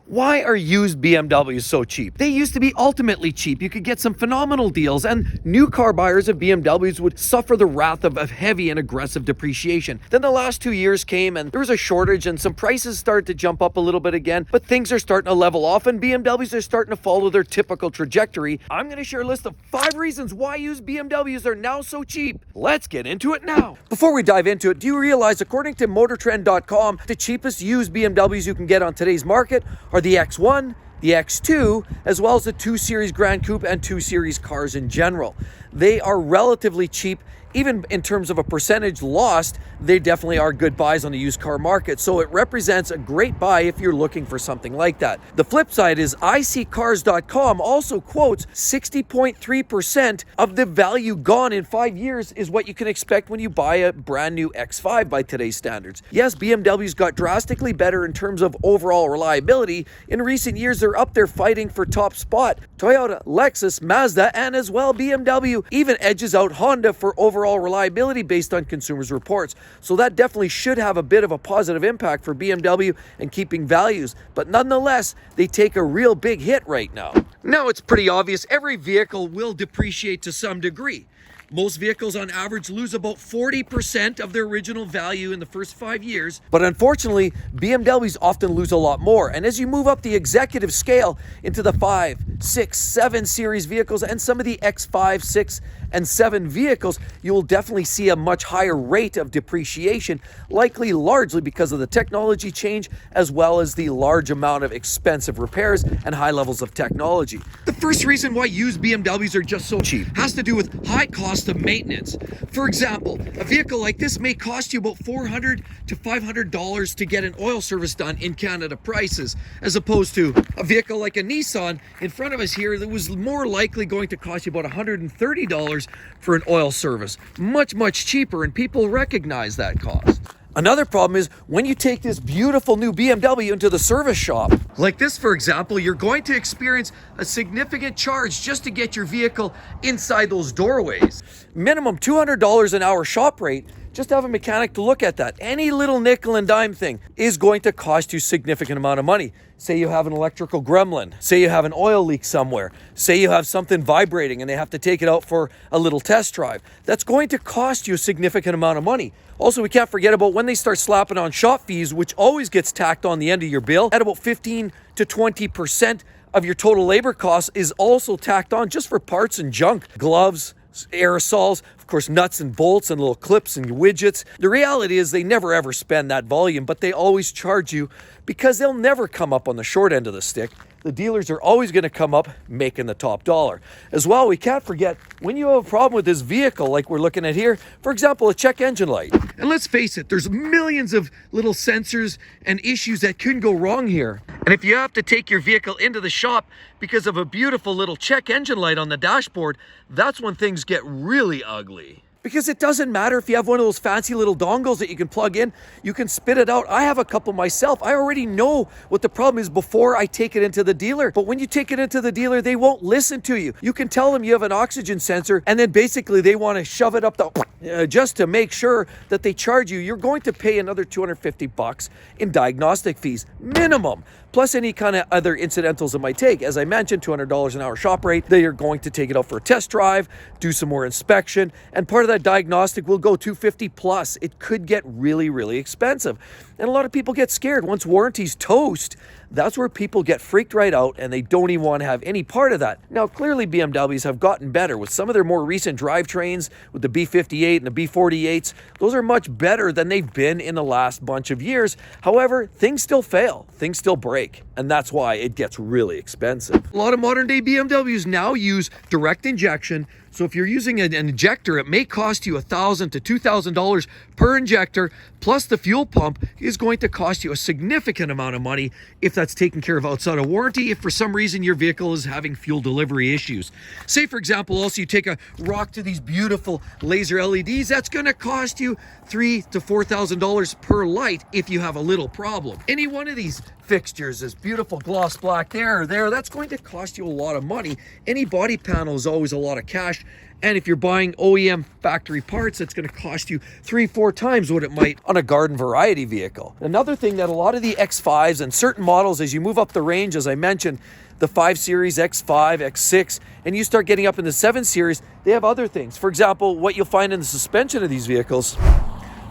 Why are used BMWs so cheap? They used to be ultimately cheap. You could get some phenomenal deals, and new car buyers of BMWs would suffer the wrath of heavy and aggressive depreciation. Then the last 2 years came and there was a shortage and some prices started to jump up a little bit again, but things are starting to level off and BMWs are starting to follow their typical trajectory. I'm going to share a list of 5 reasons why used BMWs are now so cheap. Let's get into it now. Before we dive into it, do you realize, according to MotorTrend.com, the cheapest used BMWs you can get on today's market are the X1, the X2, as well as the 2 Series Grand Coupe and 2 Series cars in general. They are relatively cheap. Even in terms of a percentage lost, they definitely are good buys on the used car market. So it represents a great buy if you're looking for something like that. The flip side is iSeeCars.com also quotes 60.3% of the value gone in 5 years is what you can expect when you buy a brand new X5 by today's standards. Yes, BMW's got drastically better in terms of overall reliability. In recent years, they're up there fighting for top spot. Toyota, Lexus, Mazda, and as well BMW even edges out Honda for overall reliability based on consumers' reports. So that definitely should have a bit of a positive impact for BMW and keeping values. But nonetheless, they take a real big hit right now. Now it's pretty obvious every vehicle will depreciate to some degree. Most vehicles on average lose about 40% of their original value in the first 5 years. But unfortunately, BMWs often lose a lot more. And as you move up the executive scale into the 5, 6, 7 series vehicles and some of the X5, 6, and 7 vehicles, you will definitely see a much higher rate of depreciation, likely largely because of the technology change as well as the large amount of expensive repairs and high levels of technology. The first reason why used BMWs are just so cheap has to do with high cost of maintenance. For example, a vehicle like this may cost you about $400 to $500 to get an oil service done in Canada prices, as opposed to a vehicle like a Nissan in front of us here that was more likely going to cost you about $130 for an oil service. Much cheaper, and people recognize that cost. Another problem is when you take this beautiful new BMW into the service shop, like this for example, you're going to experience a significant charge just to get your vehicle inside those doorways. Minimum $200 an hour shop rate. Just have a mechanic to look at that. Any little nickel and dime thing is going to cost you a significant amount of money. Say you have an electrical gremlin. Say you have an oil leak somewhere. Say you have something vibrating and they have to take it out for a little test drive. That's going to cost you a significant amount of money. Also, we can't forget about when they start slapping on shop fees, which always gets tacked on the end of your bill at about 15 to 20% of your total labor costs is also tacked on just for parts and junk, gloves, aerosols, of course, nuts and bolts and little clips and widgets. The reality is they never ever spend that volume, but they always charge you because they'll never come up on the short end of the stick. The dealers are always going to come up making the top dollar. As well, we can't forget when you have a problem with this vehicle like we're looking at here, for example, a check engine light. And let's face it, there's millions of little sensors and issues that can go wrong here. And if you have to take your vehicle into the shop because of a beautiful little check engine light on the dashboard, that's when things get really ugly. Because it doesn't matter if you have one of those fancy little dongles that you can plug in, you can spit it out. I have a couple myself. I already know what the problem is before I take it into the dealer. But when you take it into the dealer, they won't listen to you. You can tell them you have an oxygen sensor, and then basically they want to shove it up the just to make sure that they charge you. You're going to pay another $250 in diagnostic fees, minimum. Plus any kind of other incidentals it might take. As I mentioned, $200 an hour shop rate. They are going to take it out for a test drive, do some more inspection, and part of that diagnostic will go $250 plus. It could get really expensive. And a lot of people get scared. Once warranty's toast, that's where people get freaked right out and they don't even want to have any part of that. Now, clearly BMWs have gotten better with some of their more recent drivetrains with the B58 and the B48s. Those are much better than they've been in the last bunch of years. However, things still fail, things still break, and that's why it gets really expensive. A lot of modern day BMWs now use direct injection. So if you're using an injector, it may cost you $1,000 to $2,000 per injector, plus the fuel pump is going to cost you a significant amount of money if that's taken care of outside of warranty, if for some reason your vehicle is having fuel delivery issues. Say, for example, also you take a rock to these beautiful laser LEDs, that's going to cost you $3,000 to $4,000 per light if you have a little problem. Any one of these fixtures, this beautiful gloss black there, that's going to cost you a lot of money. Any body panel is always a lot of cash. And if you're buying OEM factory parts, it's going to cost you 3-4 times what it might on a garden variety vehicle. Another thing that a lot of the X5s and certain models, as you move up the range, as I mentioned, the 5 Series, X5, X6, and you start getting up in the 7 Series, they have other things. For example, what you'll find in the suspension of these vehicles,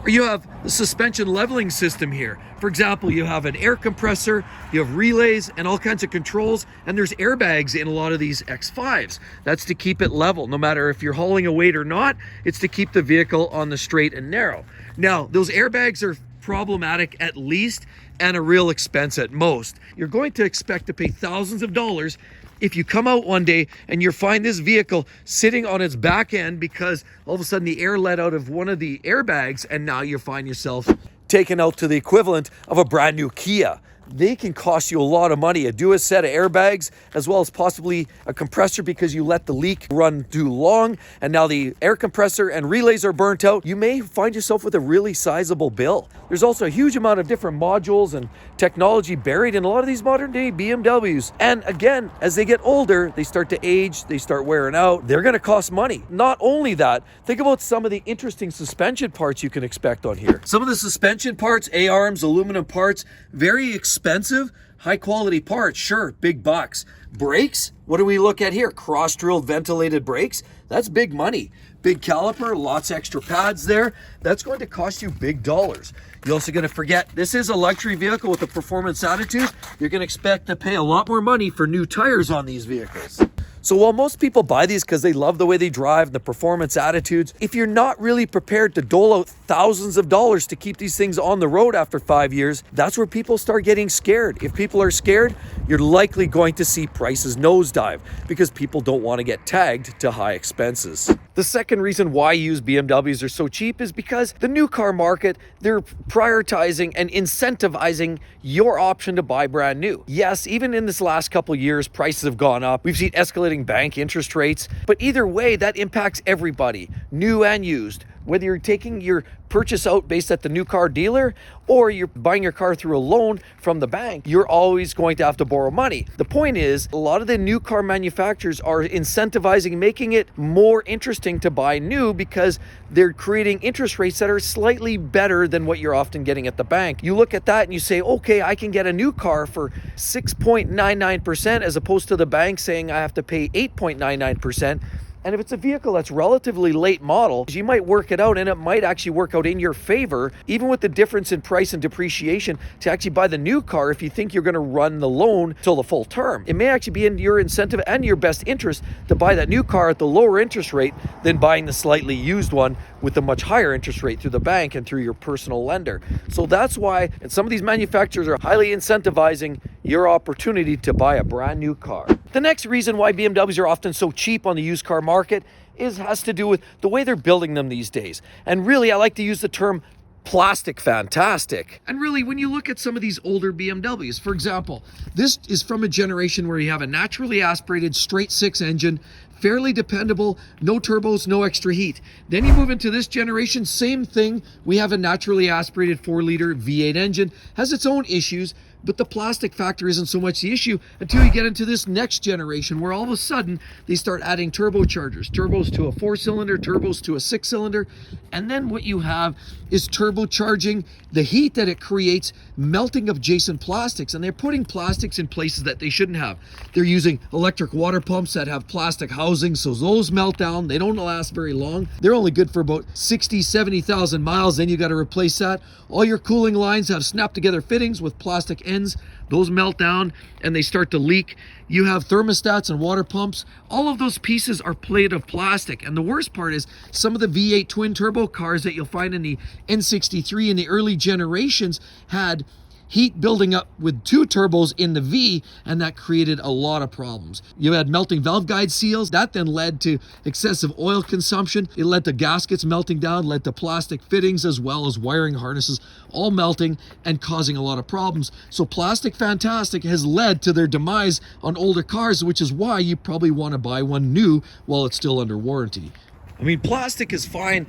or you have the suspension leveling system here. For example, you have an air compressor, you have relays and all kinds of controls, and there's airbags in a lot of these X5s. That's to keep it level. No matter if you're hauling a weight or not, it's to keep the vehicle on the straight and narrow. Now, those airbags are problematic at least and a real expense at most. You're going to expect to pay thousands of dollars if you come out one day and you find this vehicle sitting on its back end because all of a sudden the air let out of one of the airbags, and now you find yourself taken out to the equivalent of a brand new Kia. They can cost you a lot of money. Do a set of airbags as well as possibly a compressor because you let the leak run too long and now the air compressor and relays are burnt out. You may find yourself with a really sizable bill. There's also a huge amount of different modules and technology buried in a lot of these modern day BMWs. And again, as they get older, they start to age, they start wearing out. They're going to cost money. Not only that, think about some of the interesting suspension parts you can expect on here. Some of the suspension parts, A-arms, aluminum parts, very expensive, high quality parts, sure, big bucks. Brakes, what do we look at here? Cross-drilled ventilated brakes, that's big money. Big caliper, lots of extra pads there, that's going to cost you big dollars. You're also going to forget, this is a luxury vehicle with a performance attitude. You're going to expect to pay a lot more money for new tires on these vehicles. So while most people buy these because they love the way they drive, the performance attitudes, if you're not really prepared to dole out thousands of dollars to keep these things on the road after 5 years, that's where people start getting scared. If people are scared, you're likely going to see prices nosedive because people don't want to get tagged to high expenses. The second reason why used BMWs are so cheap is because the new car market, they're prioritizing and incentivizing your option to buy brand new. Yes, even in this last couple of years, prices have gone up. We've seen escalating bank interest rates, but either way, that impacts everybody, new and used. Whether you're taking your purchase out based at the new car dealer or you're buying your car through a loan from the bank, you're always going to have to borrow money. The point is, a lot of the new car manufacturers are incentivizing, making it more interesting to buy new because they're creating interest rates that are slightly better than what you're often getting at the bank. You look at that and you say, okay, I can get a new car for 6.99% as opposed to the bank saying I have to pay 8.99%. And if it's a vehicle that's relatively late model, you might work it out and it might actually work out in your favor, even with the difference in price and depreciation, to actually buy the new car if you think you're going to run the loan till the full term. It may actually be in your incentive and your best interest to buy that new car at the lower interest rate than buying the slightly used one with a much higher interest rate through the bank and through your personal lender. So that's why, and some of these manufacturers are highly incentivizing your opportunity to buy a brand new car. The next reason why BMWs are often so cheap on the used car market has to do with the way they're building them these days. And really, I like to use the term plastic fantastic. And really, when you look at some of these older BMWs, for example, this is from a generation where you have a naturally aspirated straight six engine, fairly dependable, no turbos, no extra heat. Then you move into this generation, same thing. We have a naturally aspirated 4-liter V8 engine, has its own issues, but the plastic factor isn't so much the issue until you get into this next generation where all of a sudden they start adding turbochargers, turbos to a 4-cylinder, turbos to a 6-cylinder. And then what you have is turbocharging the heat that it creates, melting of adjacent plastics. And they're putting plastics in places that they shouldn't have. They're using electric water pumps that have plastic housing, so those melt down. They don't last very long. They're only good for about 60, 70,000 miles. Then you got to replace that. All your cooling lines have snap together fittings with plastic ends. Those melt down and they start to leak. You have thermostats and water pumps. All of those pieces are plated of plastic. And the worst part is some of the V8 twin turbo cars that you'll find in the N63 in the early generations had heat building up with 2 turbos in the V, and that created a lot of problems. You had melting valve guide seals. That then led to excessive oil consumption. It led to gaskets melting down, led to plastic fittings as well as wiring harnesses all melting and causing a lot of problems. So plastic fantastic has led to their demise on older cars, which is why you probably want to buy one new while it's still under warranty. I mean, plastic is fine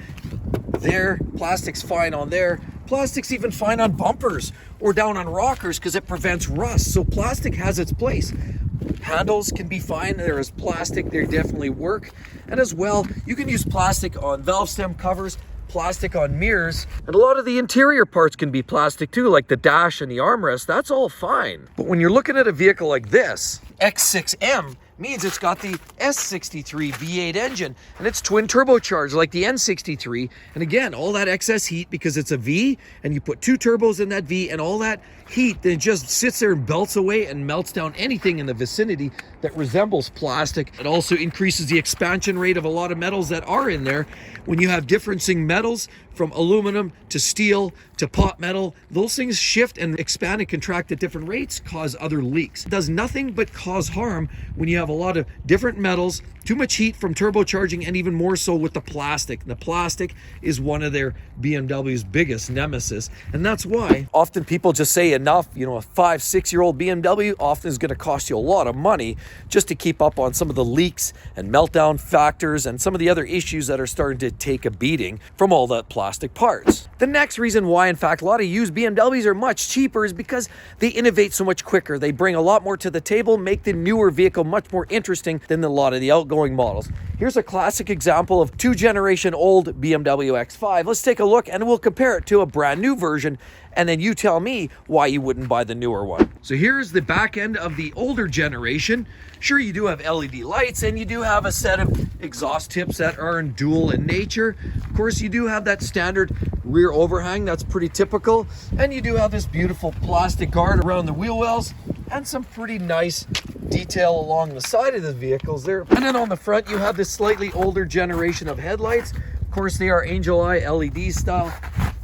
there, plastic's fine on there, Plastic's even fine on bumpers or down on rockers because it prevents rust. So plastic has its place. Handles can be fine. There is plastic, they definitely work. And as well, you can use plastic on valve stem covers, plastic on mirrors, and a lot of the interior parts can be plastic too, like the dash and the armrest. That's all fine. But when you're looking at a vehicle like this, X6M means it's got the S63 V8 engine, and it's twin turbocharged like the N63. And again, all that excess heat, because it's a V and you put two turbos in that V, and all that heat then just sits there and belts away and melts down anything in the vicinity that resembles plastic. It also increases the expansion rate of a lot of metals that are in there. When you have differencing metals, from aluminum to steel to pot metal, those things shift and expand and contract at different rates, cause other leaks. It does nothing but cause harm when you have a lot of different metals, too much heat from turbocharging, and even more so with the plastic. The plastic is one of their BMW's biggest nemesis, and that's why often people just say enough. You know, a 5-6-year-old BMW often is going to cost you a lot of money just to keep up on some of the leaks and meltdown factors and some of the other issues that are starting to take a beating from all that plastic parts. The next reason why, in fact, a lot of used BMWs are much cheaper is because they innovate so much quicker. They bring a lot more to the table, make the newer vehicle much more interesting than a lot of the outgoing models. Here's a classic example of 2-generation old BMW X5. Let's take a look and we'll compare it to a brand new version, and then you tell me why you wouldn't buy the newer one. So here's the back end of the older generation. Sure, you do have LED lights and you do have a set of exhaust tips that are dual in nature. Of course, you do have that standard rear overhang, that's pretty typical. And you do have this beautiful plastic guard around the wheel wells and some pretty nice detail along the side of the vehicles there. And then on the front, you have this slightly older generation of headlights. Of course, they are angel eye LED style.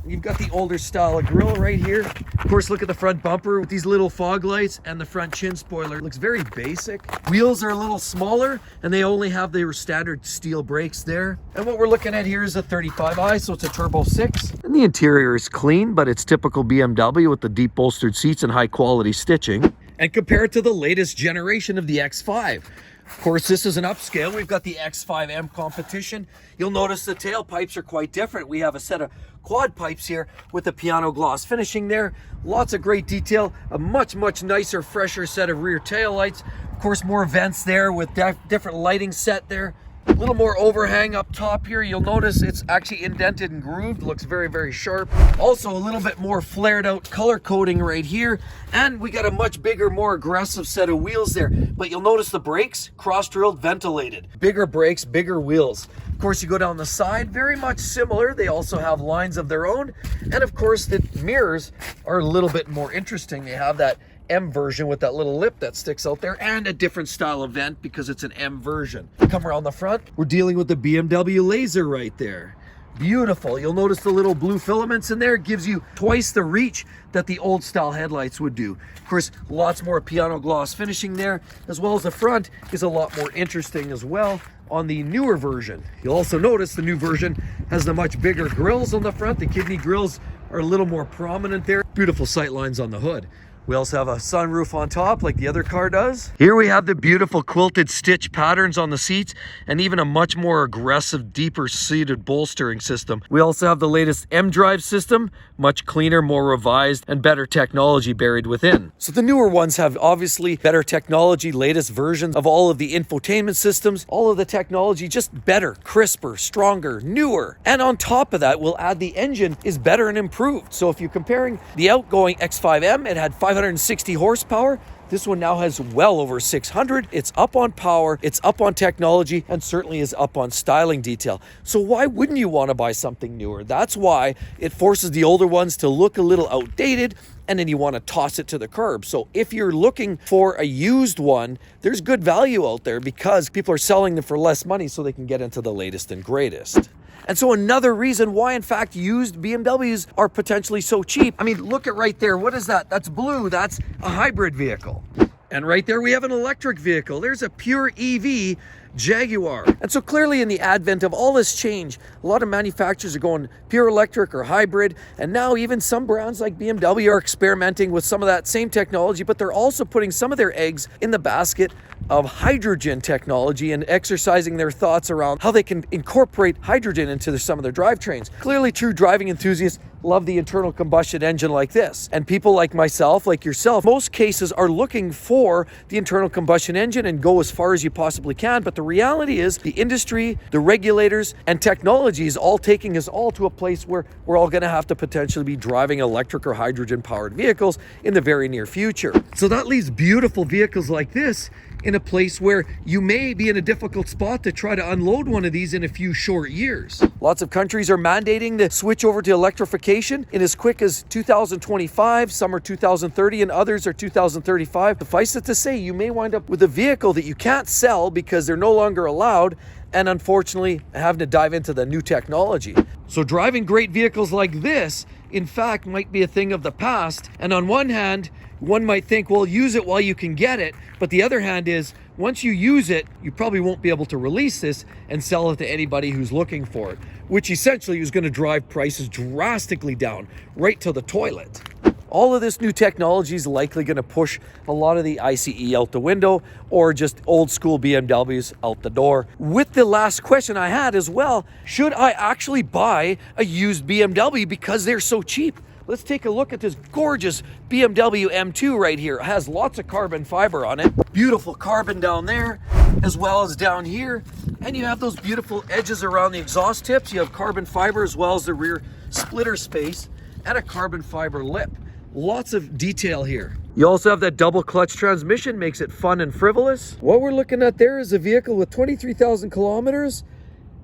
You've got the older style of grille right here. Of course, look at the front bumper with these little fog lights and the front chin spoiler. It looks very basic. Wheels are a little smaller and they only have their standard steel brakes there. And what we're looking at here is a 35i, so it's a turbo 6. And the interior is clean, but it's typical BMW with the deep bolstered seats and high quality stitching. And compared to the latest generation of the X5. Of course, this is an upscale. We've got the X5M competition. You'll notice the tailpipes are quite different. We have a set of quad pipes here with the piano gloss finishing there. Lots of great detail. A much nicer, fresher set of rear tail lights. Of course, more vents there with different lighting set there. A little more overhang up top here. You'll notice it's actually indented and grooved. Looks very sharp. Also a little bit more flared out color coding right here. And we got a much bigger, more aggressive set of wheels there. But you'll notice the brakes, cross-drilled, ventilated. Bigger brakes, bigger wheels. Of course, you go down the side, very much similar. They also have lines of their own. And of course, the mirrors are a little bit more interesting. They have that M version with that little lip that sticks out there, and a different style of vent because it's an M version. Come around the front, we're dealing with the BMW laser right there. Beautiful. You'll notice the little blue filaments in there. It gives you twice the reach that the old style headlights would do. Of course, lots more piano gloss finishing there, as well as the front is a lot more interesting as well on the newer version. You'll also notice the new version has the much bigger grills on the front. The kidney grills are a little more prominent there. Beautiful sight lines on the hood. We also have a sunroof on top like the other car does. Here we have the beautiful quilted stitch patterns on the seats and even a much more aggressive, deeper seated bolstering system. We also have the latest M-Drive system, much cleaner, more revised, and better technology buried within. So the newer ones have obviously better technology, latest versions of all of the infotainment systems, all of the technology just better, crisper, stronger, newer. And on top of that, we'll add the engine is better and improved. So if you're comparing the outgoing X5M, it had 560 horsepower. This one now has well over 600. It's up on power, it's up on technology, and certainly is up on styling detail. So why wouldn't you want to buy something newer? That's why it forces the older ones to look a little outdated, and then you want to toss it to the curb. So if you're looking for a used one, there's good value out there because people are selling them for less money so they can get into the latest and greatest. And so another reason why, in fact, used BMWs are potentially so cheap. I mean, look at right there. What is that? That's blue. That's a hybrid vehicle. And right there, we have an electric vehicle. There's a pure EV Jaguar. And so clearly in the advent of all this change, a lot of manufacturers are going pure electric or hybrid. And now even some brands like BMW are experimenting with some of that same technology, but they're also putting some of their eggs in the basket of hydrogen technology and exercising their thoughts around how they can incorporate hydrogen into some of their drivetrains. Clearly, true driving enthusiasts love the internal combustion engine like this. And people like myself, like yourself, most cases are looking for the internal combustion engine and go as far as you possibly can. But the reality is the industry, the regulators, and technology is all taking us all to a place where we're all going to have to potentially be driving electric or hydrogen powered vehicles in the very near future. So that leaves beautiful vehicles like this in a place where you may be in a difficult spot to try to unload one of these in a few short years. Lots of countries are mandating the switch over to electrification in as quick as 2025, some are 2030, and others are 2035. Suffice it to say, you may wind up with a vehicle that you can't sell because they're no longer allowed, and unfortunately having to dive into the new technology. So driving great vehicles like this, in fact, might be a thing of the past. And on one hand, one might think, well, use it while you can get it. But the other hand is, once you use it, you probably won't be able to release this and sell it to anybody who's looking for it, which essentially is going to drive prices drastically down, right to the toilet. All of this new technology is likely going to push a lot of the ICE out the window, or just old school BMWs out the door. With the last question I had as well, should I actually buy a used BMW because they're so cheap? Let's take a look at this gorgeous BMW M2 right here. It has lots of carbon fiber on it. Beautiful carbon down there, as well as down here. And you have those beautiful edges around the exhaust tips. You have carbon fiber as well as the rear splitter space and a carbon fiber lip. Lots of detail here. You also have that double clutch transmission, makes it fun and frivolous. What we're looking at there is a vehicle with 23,000 kilometers,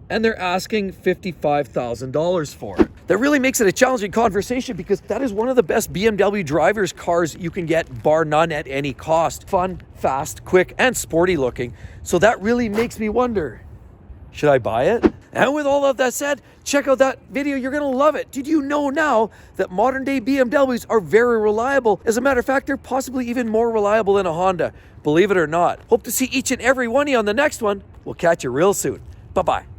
and they're asking $55,000 for it. That really makes it a challenging conversation because that is one of the best BMW drivers cars you can get, bar none, at any cost. Fun, fast, quick, and sporty looking. So that really makes me wonder, should I buy it? And with all of that said, check out that video. You're going to love it. Did you know now that modern day BMWs are very reliable? As a matter of fact, they're possibly even more reliable than a Honda. Believe it or not. Hope to see each and every one of you on the next one. We'll catch you real soon. Bye-bye.